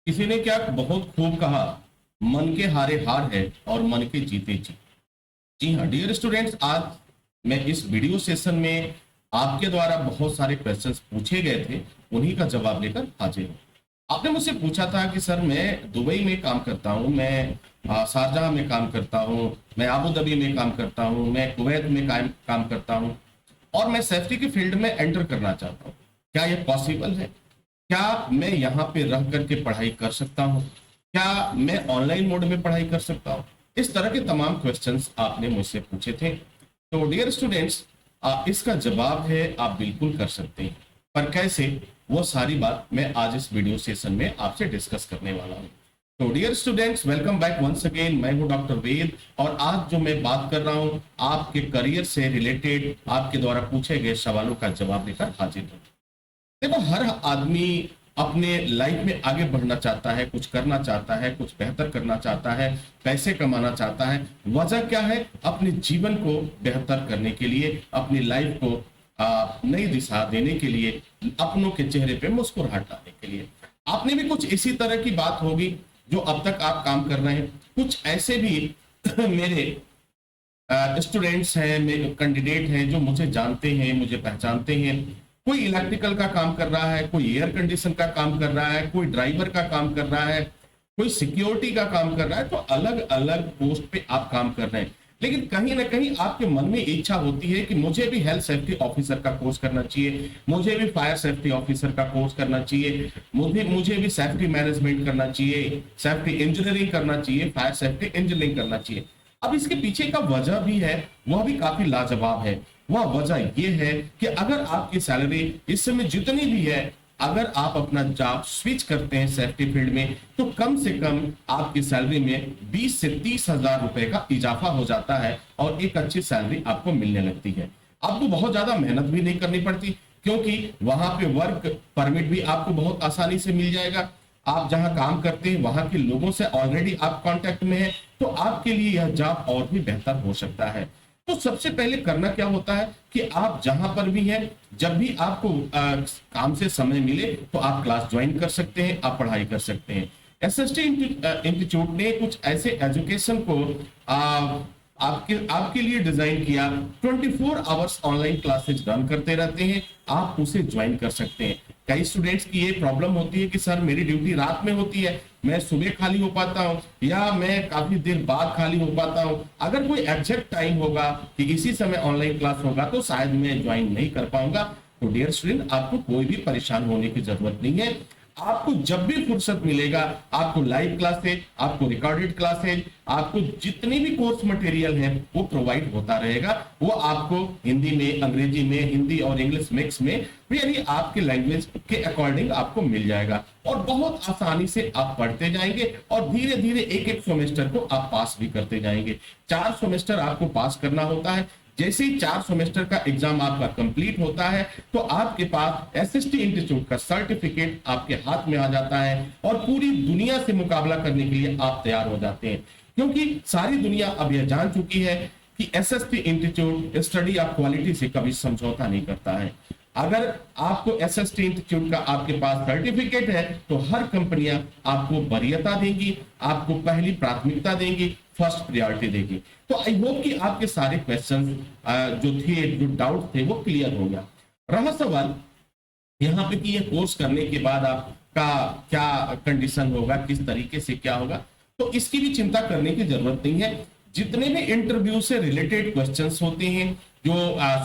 किसी ने क्या बहुत खूब कहा, मन के हारे हार है और मन के जीते जीत। जी हाँ डियर स्टूडेंट्स, आज मैं इस वीडियो सेशन में आपके द्वारा बहुत सारे क्वेश्चंस पूछे गए थे, उन्हीं का जवाब लेकर हाजिर हूँ। आपने मुझसे पूछा था कि सर मैं दुबई में काम करता हूँ, मैं शारजाह में काम करता हूँ, मैं आबू धाबी में काम करता हूँ, मैं कुवैत में काम करता हूँ और मैं सेफ्टी के फील्ड में एंटर करना चाहता हूँ। क्या ये पॉसिबल है? क्या मैं यहाँ पे रह करके पढ़ाई कर सकता हूँ? क्या मैं ऑनलाइन मोड में पढ़ाई कर सकता हूँ? इस तरह के तमाम क्वेश्चंस आपने मुझसे पूछे थे। तो डियर स्टूडेंट्स, इसका जवाब है आप बिल्कुल कर सकते हैं, पर कैसे, वो सारी बात मैं आज इस वीडियो सेशन में आपसे डिस्कस करने वाला हूँ। तो dear students, welcome back once again. मैं हूं डॉक्टर वेद और आज जो मैं बात कर रहा हूं आपके करियर से रिलेटेड आपके द्वारा पूछे गए सवालों का जवाब लेकर हाजिर हूं। देखो, हर आदमी अपने लाइफ में आगे बढ़ना चाहता है, कुछ करना चाहता है, कुछ बेहतर करना चाहता है, पैसे कमाना चाहता है। वजह क्या है? अपने जीवन को बेहतर करने के लिए, अपनी लाइफ को नई दिशा देने के लिए, अपनों के चेहरे पे मुस्कुराहट लाने के लिए। आपने भी कुछ इसी तरह की बात होगी जो अब तक आप काम कर रहे हैं। कुछ ऐसे भी मेरे स्टूडेंट्स हैं, मेरे कैंडिडेट हैं जो मुझे जानते हैं, मुझे पहचानते हैं। कोई इलेक्ट्रिकल का काम कर रहा है, कोई एयर कंडीशन का काम कर रहा है, कोई ड्राइवर का काम कर रहा है, कोई सिक्योरिटी का काम कर रहा है। तो अलग अलग पोस्ट पे आप काम कर रहे हैं, लेकिन कहीं ना कहीं आपके मन में इच्छा होती है कि मुझे भी हेल्थ सेफ्टी ऑफिसर का कोर्स करना चाहिए, मुझे भी फायर सेफ्टी ऑफिसर का कोर्स करना चाहिए, मुझे भी सेफ्टी मैनेजमेंट करना चाहिए, सेफ्टी इंजीनियरिंग करना चाहिए, फायर सेफ्टी इंजीनियरिंग करना चाहिए। अब इसके पीछे का वजह भी है, वह भी काफी लाजवाब है। वह वजह यह है कि अगर आपकी सैलरी इस समय जितनी भी है, अगर आप अपना जॉब स्विच करते हैं सेफ्टी फील्ड में, तो कम से कम आपकी सैलरी में 20 से 30 हजार रुपए का इजाफा हो जाता है और एक अच्छी सैलरी आपको मिलने लगती है। आपको बहुत ज्यादा मेहनत भी नहीं करनी पड़ती, क्योंकि वहां पे वर्क परमिट भी आपको बहुत आसानी से मिल जाएगा। आप जहां काम करते हैं वहां के लोगों से ऑलरेडी आप कांटेक्ट में हैं, तो आपके लिए यह जॉब और भी बेहतर हो सकता है। तो सबसे पहले करना क्या होता है कि आप जहां पर भी हैं, जब भी आपको काम से समय मिले तो आप क्लास ज्वाइन कर सकते हैं, आप पढ़ाई कर सकते हैं। एसएसटी इंस्टीट्यूट ने कुछ ऐसे एजुकेशन को आपके लिए डिजाइन किया। 24 आवर्स ऑनलाइन क्लासेज रन करते रहते हैं, आप उसे ज्वाइन कर सकते हैं। कई स्टूडेंट्स की ये प्रॉब्लम होती है कि सर मेरी ड्यूटी रात में होती है, मैं सुबह खाली हो पाता हूँ या मैं काफी देर बाद खाली हो पाता हूँ। अगर कोई एग्जैक्ट टाइम होगा कि इसी समय ऑनलाइन क्लास होगा तो शायद मैं ज्वाइन नहीं कर पाऊंगा। तो डियर स्टूडेंट, आपको कोई भी परेशान होने की जरूरत नहीं है। आपको जब भी फुर्सत मिलेगा, आपको लाइव क्लासेज, आपको रिकॉर्डेड क्लासेज, आपको जितनी भी कोर्स मटेरियल है वो प्रोवाइड होता रहेगा। वो आपको हिंदी में, अंग्रेजी में, हिंदी और इंग्लिश मिक्स में, यानी आपके लैंग्वेज के अकॉर्डिंग आपको मिल जाएगा और बहुत आसानी से आप पढ़ते जाएंगे और धीरे धीरे एक एक सेमेस्टर को आप पास भी करते जाएंगे। 4 सेमेस्टर आपको पास करना होता है। जैसे ही 4 सेमेस्टर का एग्जाम आपका कंप्लीट होता है तो आपके पास एसएसटी इंस्टीट्यूट का सर्टिफिकेट आपके हाथ में आ जाता है और पूरी दुनिया से मुकाबला करने के लिए आप तैयार हो जाते हैं, क्योंकि सारी दुनिया अब यह जान चुकी है कि SST institute study of quality से कभी समझौता नहीं करता है। अगर आपको एसएसटी इंस्टीट्यूट का आपके पास सर्टिफिकेट है तो हर कंपनियां आपको वरीयता देंगी, आपको पहली प्राथमिकता देंगी, फर्स्ट प्रायोरिटी देगी। तो आई होप कि आपके सारे क्वेश्चंस जो थे, जो डाउट थे, वो क्लियर हो गया। रहा सवाल यहाँ पे कि ये कोर्स करने के बाद आपका क्या कंडीशन होगा, किस तरीके से क्या होगा, तो इसकी भी चिंता करने की जरूरत नहीं है। जितने भी इंटरव्यू से रिलेटेड क्वेश्चंस होते हैं, जो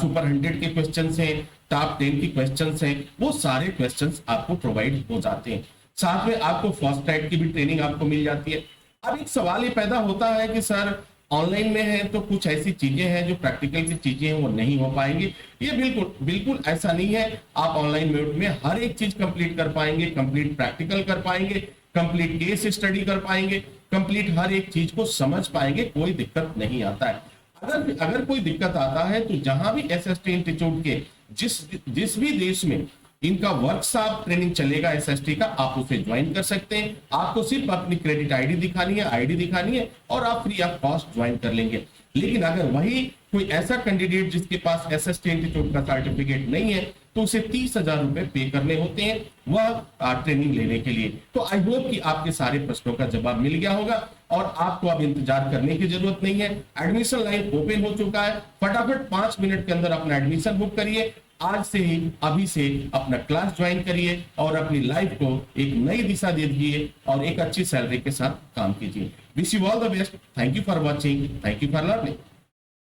सुपर 100 के क्वेश्चंस हैं, टॉप 10 के क्वेश्चंस हैं, वो सारे क्वेश्चंस आपको प्रोवाइड हो जाते हैं। साथ में आपको फर्स्ट टाइप की भी ट्रेनिंग आपको मिल जाती है। अब एक सवाल ये पैदा होता है कि सर ऑनलाइन में है तो कुछ ऐसी चीजें हैं जो प्रैक्टिकल की चीजें हैं वो नहीं हो पाएंगी। ये बिल्कुल ऐसा नहीं है। आप ऑनलाइन मोड में हर एक चीज कंप्लीट कर पाएंगे, कंप्लीट प्रैक्टिकल कर पाएंगे, कंप्लीट केस स्टडी कर पाएंगे, कंप्लीट हर एक चीज को समझ पाएंगे, कोई दिक्कत नहीं आता है। अगर कोई दिक्कत आता है तो जहां भी एसएसटी इंस्टीट्यूट के जिस भी देश में इनका वर्कशॉप ट्रेनिंग चलेगा एसएसटी का, आप उसे ज्वाइन कर सकते हैं। आपको सिर्फ अपनी क्रेडिट आईडी दिखानी है और आप फ्री ऑफ कॉस्ट ज्वाइन कर लेंगे। लेकिन अगर वही कोई ऐसा कैंडिडेट जिसके पास SST इंस्टीट्यूट का सर्टिफिकेट नहीं है तो उसे 30,000 रुपए पे करने होते हैं वह ट्रेनिंग लेने के लिए। तो आई होप कि आपके सारे प्रश्नों का जवाब मिल गया होगा और आपको अब इंतजार करने की जरूरत नहीं है। एडमिशन लाइन ओपन हो चुका है, फटाफट 5 मिनट के अंदर अपना एडमिशन बुक करिए। आज से ही अभी से अपना क्लास ज्वाइन करिए और अपनी लाइफ को एक नई दिशा दे दीजिए और एक अच्छी सैलरी के साथ काम कीजिए। Wish you all the best. Thank you for watching, thank you for learning.